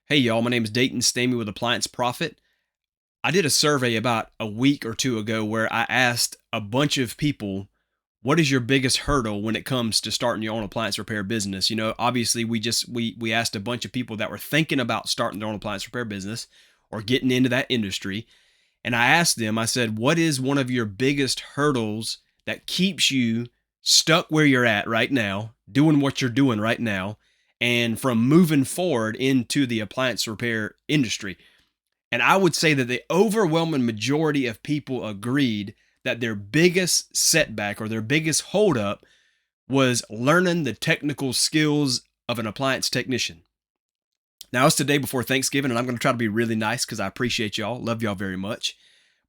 Hey y'all, my name is Dayton Stamey with Appliance Profit. I did a survey about a week or two ago where I asked a bunch of people, what is your biggest hurdle when it comes to starting your own appliance repair business? Obviously we asked a bunch of people that were thinking about starting their own appliance repair business or getting into that industry. And I asked them, I said, what is one of your biggest hurdles that keeps you stuck where you're at right now, doing what you're doing right now, and from moving forward into the appliance repair industry? And I would say that the overwhelming majority of people agreed that their biggest setback or their biggest holdup was learning the technical skills of an appliance technician. Now, it's the day before Thanksgiving, and I'm going to try to be really nice because I appreciate y'all, love y'all very much.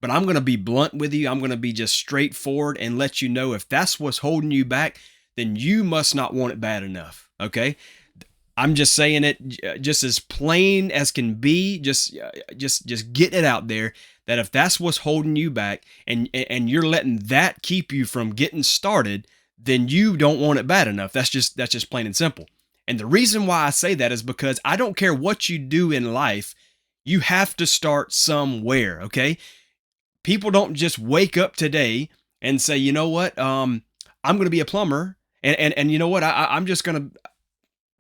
But I'm going to be blunt with you. I'm going to be just straightforward and let you know if that's what's holding you back, then you must not want it bad enough. Okay. I'm just saying it just as plain as can be. Just get it out there that if that's what's holding you back and you're letting that keep you from getting started, then you don't want it bad enough. That's just plain and simple. And the reason why I say that is because I don't care what you do in life, you have to start somewhere. Okay. People don't just wake up today and say, you know what, I'm going to be a plumber, and you know what, I'm just going to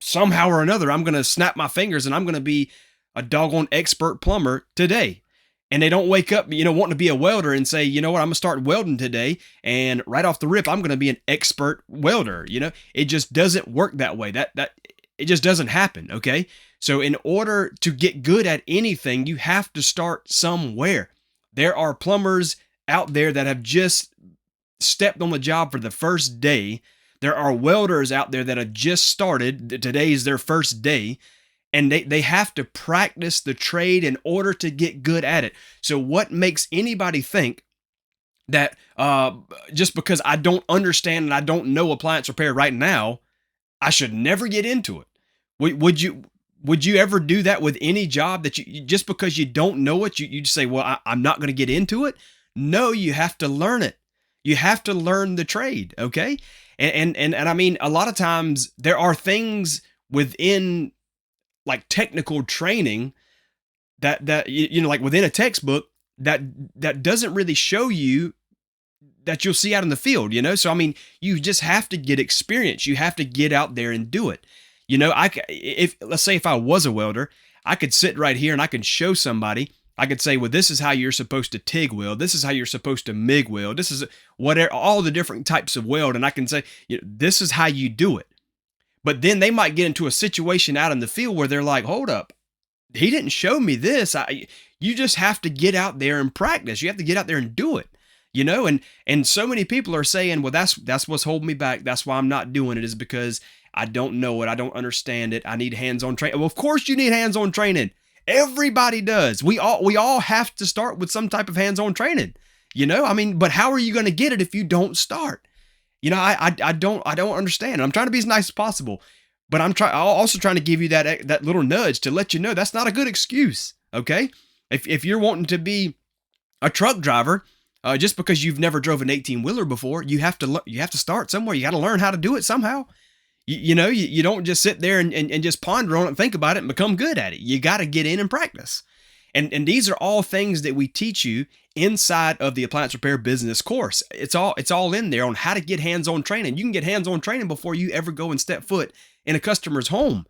somehow or another, I'm going to snap my fingers and I'm going to be a doggone expert plumber today. And they don't wake up, wanting to be a welder and say, you know what, I'm going to start welding today. And right off the rip, I'm going to be an expert welder. It just doesn't work that way. That it just doesn't happen. Okay. So in order to get good at anything, you have to start somewhere. There are plumbers out there that have just stepped on the job for the first day. There are welders out there that have just started. Today is their first day, and they have to practice the trade in order to get good at it. So what makes anybody think that just because I don't understand and I don't know appliance repair right now, I should never get into it? Would you ever do that with any job that you just because you don't know it, you just say, well, I'm not going to get into it? No, you have to learn it. You have to learn the trade. Okay. And I mean, a lot of times there are things within like technical training that like within a textbook that doesn't really show you that you'll see out in the field. So I mean, you just have to get experience. You have to get out there and do it. If let's say if I was a welder, I could sit right here and I could show somebody. I could say, well, this is how you're supposed to TIG weld. This is how you're supposed to MIG weld. This is whatever, all the different types of weld. And I can say, this is how you do it. But then they might get into a situation out in the field where they're like, hold up, he didn't show me this. You just have to get out there and practice. You have to get out there and do it. And so many people are saying, well, that's what's holding me back. That's why I'm not doing it, is because I don't know it. I don't understand it. I need hands-on training. Well, of course you need hands-on training. Everybody does. We all have to start with some type of hands-on training. I mean, but how are you going to get it if you don't start? I don't understand. I'm trying to be as nice as possible, but I'm also trying to give you that little nudge to let you know that's not a good excuse. Okay. If you're wanting to be a truck driver, just because you've never drove an 18-wheeler before, you have to start somewhere. You got to learn how to do it somehow. You don't just sit there and just ponder on it and think about it and become good at it. You got to get in and practice. And these are all things that we teach you inside of the appliance repair business course. It's all in there on how to get hands-on training. You can get hands-on training before you ever go and step foot in a customer's home.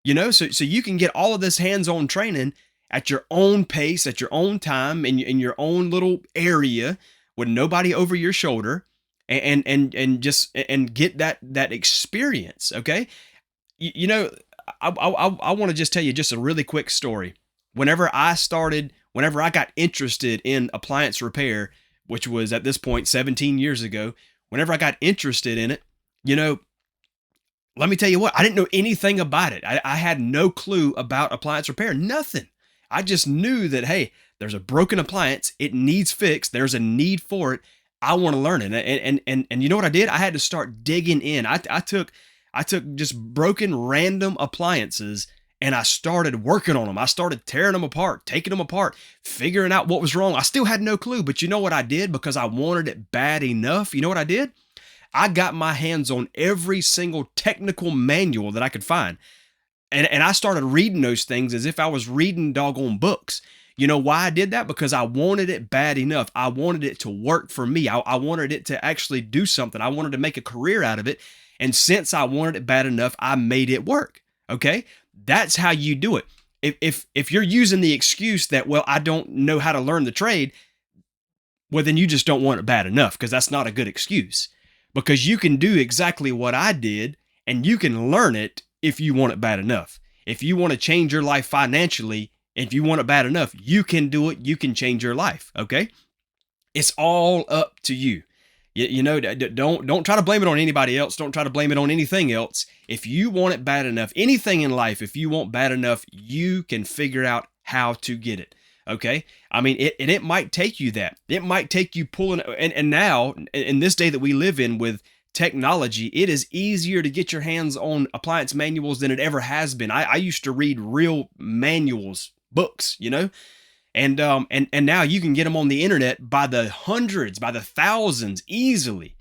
So you can get all of this hands-on training at your own pace, at your own time, in your own little area with nobody over your shoulder. And get that experience. Okay. I want to just tell you just a really quick story. Whenever I got interested in appliance repair, which was at this point 17 years ago, whenever I got interested in it, let me tell you what, I didn't know anything about it. I had no clue about appliance repair, nothing. I just knew that, hey, there's a broken appliance. It needs fixed. There's a need for it. I want to learn it. And you know what I did? I had to start digging in. I took just broken random appliances and I started working on them. I started tearing them apart, taking them apart, figuring out what was wrong. I still had no clue, but you know what I did? Because I wanted it bad enough. You know what I did? I got my hands on every single technical manual that I could find. And I started reading those things as if I was reading doggone books. You know why I did that? Because I wanted it bad enough. I wanted it to work for me. I wanted it to actually do something. I wanted to make a career out of it. And since I wanted it bad enough, I made it work. Okay? That's how you do it. If you're using the excuse that, well, I don't know how to learn the trade, well, then you just don't want it bad enough, because that's not a good excuse. Because you can do exactly what I did, and you can learn it if you want it bad enough. If you want to change your life financially, if you want it bad enough, you can do it. You can change your life. Okay? It's all up to you. Don't try to blame it on anybody else. Don't try to blame it on anything else. If you want it bad enough, anything in life, if you want bad enough, you can figure out how to get it. Okay? I mean, it might take you that. It might take you pulling, and now, in this day that we live in with technology, it is easier to get your hands on appliance manuals than it ever has been. I used to read real manuals, books, and now you can get them on the internet by the hundreds, by the thousands easily.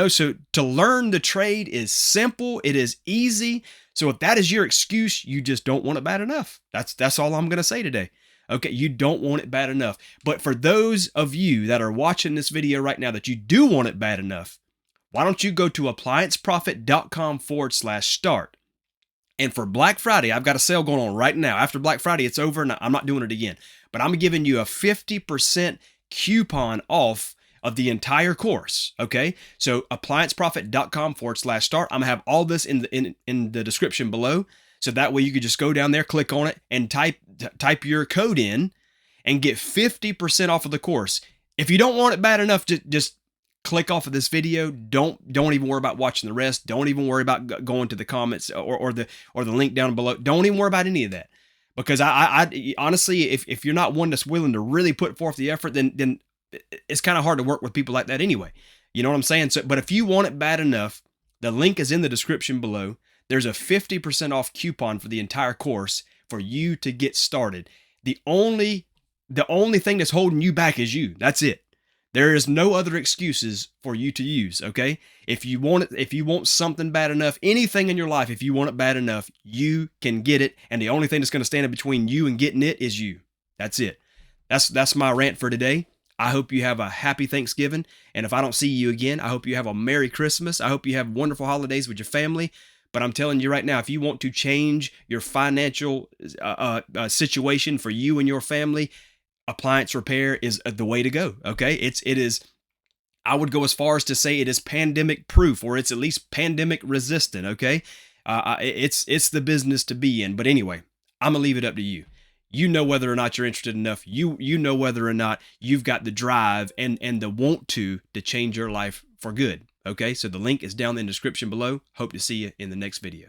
So to learn the trade is simple. It is easy. So if that is your excuse, you just don't want it bad enough. That's all I'm going to say today. Okay, you don't want it bad enough. But for those of you that are watching this video right now that you do want it bad enough, why don't you go to applianceprofit.com/start. And for Black Friday, I've got a sale going on right now. After Black Friday, it's over and I'm not doing it again. But I'm giving you a 50% coupon off of the entire course. Okay. So applianceprofit.com/start. I'm going to have all this in the description below. So that way you could just go down there, click on it, and type your code in and get 50% off of the course. If you don't want it bad enough, just click off of this video. Don't even worry about watching the rest. Don't even worry about going to the comments or the link down below. Don't even worry about any of that. Because I honestly, if you're not one that's willing to really put forth the effort, then it's kind of hard to work with people like that anyway. You know what I'm saying? So, but if you want it bad enough, the link is in the description below. There's a 50% off coupon for the entire course for you to get started. The only thing that's holding you back is you. That's it. There is no other excuses for you to use, okay? If you want something bad enough, anything in your life, if you want it bad enough, you can get it. And the only thing that's going to stand in between you and getting it is you. That's it. That's my rant for today. I hope you have a happy Thanksgiving. And if I don't see you again, I hope you have a Merry Christmas. I hope you have wonderful holidays with your family. But I'm telling you right now, if you want to change your financial situation for you and your family, appliance repair is the way to go. Okay. It is, I would go as far as to say it is pandemic proof, or it's at least pandemic resistant. Okay. It's the business to be in. But anyway, I'm gonna leave it up to you. You know whether or not you're interested enough. You know whether or not you've got the drive and the want to change your life for good. Okay. So the link is down in the description below. Hope to see you in the next video.